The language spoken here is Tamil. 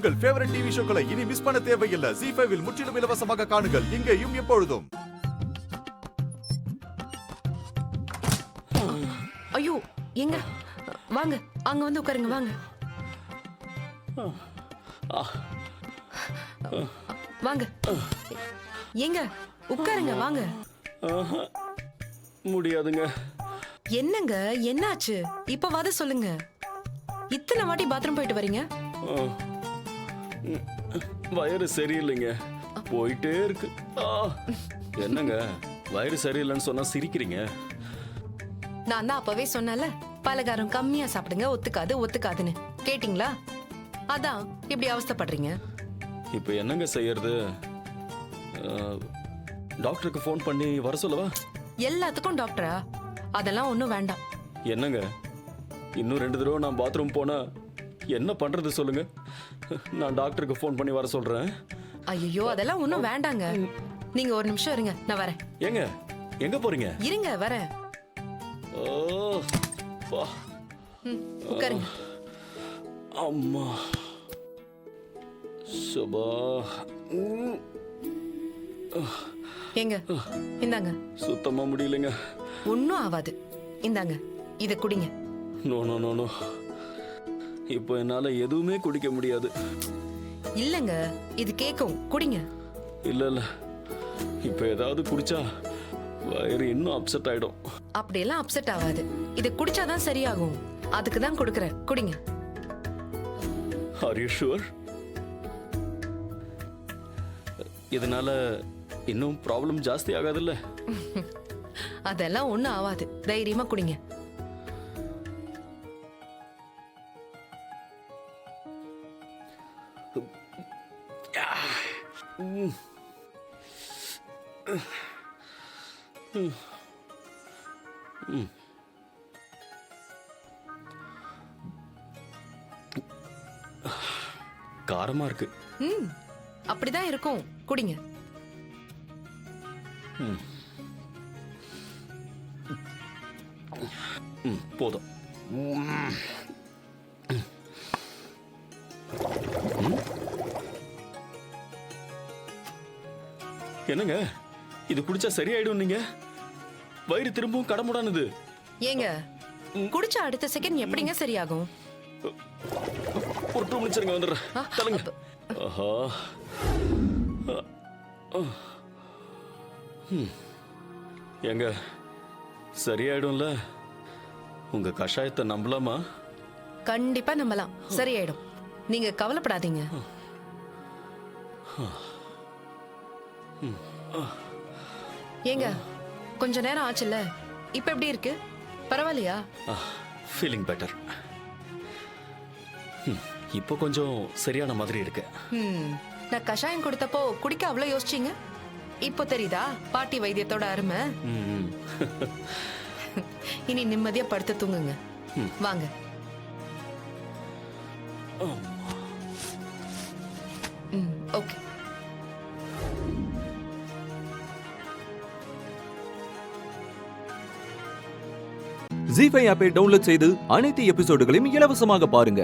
உங்கள் ஃபேவரட் டிவி ஷோக்களை இனி மிஸ் பண்ண தேவையில்லை. ZEE5 இல் முற்றிலும் இலவசமாக காணுங்கள். இங்கேயும் எப்பொழுதும். ஐயோ, எங்க வாங்க, அங்க வந்து உட்காருங்க வாங்க. வாங்க, எங்க உட்காருங்க வாங்க. முடியாதுங்க. என்னங்க, என்னாச்சு? இப்பவாது சொல்லுங்க. இத்தனை வாட்டி பாத்ரூம் போயிட்டு வரீங்க? வயிறு சரியில்லைங்க, போயிட்டே இருக்கு. என்னங்க வயிறு சரியில்லைன்னு சொன்னா சிரிக்கிறீங்க? நான் தான் அப்பவே சொன்னல, பலகாரம் கம்மியா சாப்பிடுங்க, ஒத்துக்காது ஒத்துக்காதுன்னு. கேட்டிங்களா? அதான் இப்படி அவஸ்தைப்படுறீங்க. இப்போ என்னங்க செய்யறது? டாக்டருக்கு ஃபோன் பண்ணி வர சொல்லவா? எல்லாத்துக்கும் டாக்டரா? அதெல்லாம் ஒண்ணும் வேண்டாம். என்னங்க, இன்னும் 2 தடவை நான் பாத்ரூம் போனா என்ன பண்றது சொல்லுங்க? நான் டாக்டருக்கு ஃபோன் பண்ணி வர சொல்றேன். ஐயோ, அதெல்லாம் ஒண்ணும் வேண்டாங்க. நீங்க ஒரு நிமிஷம் இருங்க, நான் வரேன். ஏங்க, எங்க போறீங்க? இருங்க, வரேன். உட்காருங்க. அம்மா சபா. ஏங்க, இந்தாங்க. சுத்தமா முடியலைங்க. ஒன்னும் ஆகாது, இந்தாங்க, இத குடிங்க. நோ நோ நோ நோ, இப்போ என்னால எதுவுமே குடிக்க முடியாது. இல்லங்க, இது கேக்கும், குடிங்க. இல்ல இல்ல, இப்போ ஏதாவது குடிச்சா வயிறு இன்னும் அப்செட் ஆயிடும். அப்படியெல்லாம் அப்செட் ஆகாது, இத குடிச்சாதான் சரியாகும். அதுக்கு தான் கொடுக்கறேன், குடிங்க. Are you sure? இதனால இன்னும் ப்ராப்ளம் ஜாஸ்தி ஆகாதுல்ல? அதெல்லாம் ஒண்ணும் ஆகாது, தைரியமா குடிங்க. காரமா இருக்கு. அப்படிதான் இருக்கும், குடிங்க. போதும். என்னங்க, இது குடிச்சா சரியாயிடும் நீங்க? வயிறு திரும்பவும் கடமுடானது. ஏங்க, குடிச்ச அடுத்த செகண்ட் எப்படிங்க சரியாகும்? ஒரு 2 மினிட்ஸ் இருங்க, வந்துடுறேன். தள்ளுங்க. ஆஹா, ஏங்க சரியாயிடும்ல? உங்க கஷாயத்தை நம்பலாமா? கண்டிப்பா நம்பலாம், சரியாயிடும். நீங்க கவலைப்படாதீங்க. ஏங்க, கொஞ்ச நேரம் ஆச்சுல்ல, இப்ப எப்படி இருக்கு? பரவாயில்லையா? Feeling better. இப்போ கொஞ்சம் சரியான மாதிரி இருக்கு. நான் கஷாயம் கொடுத்தப்போ குடிக்க அவ்வளவு யோசிச்சீங்க, இப்போ தெரியுதா பாட்டி வைத்தியத்தோட அருமை? இனி நிம்மதியா படுத்து தூங்குங்க. வாங்க. ஓகே. ZEE5 ஆப்பை டவுன்லோட் செய்து அனைத்து எபிசோடுகளையும் இலவசமாக பாருங்க.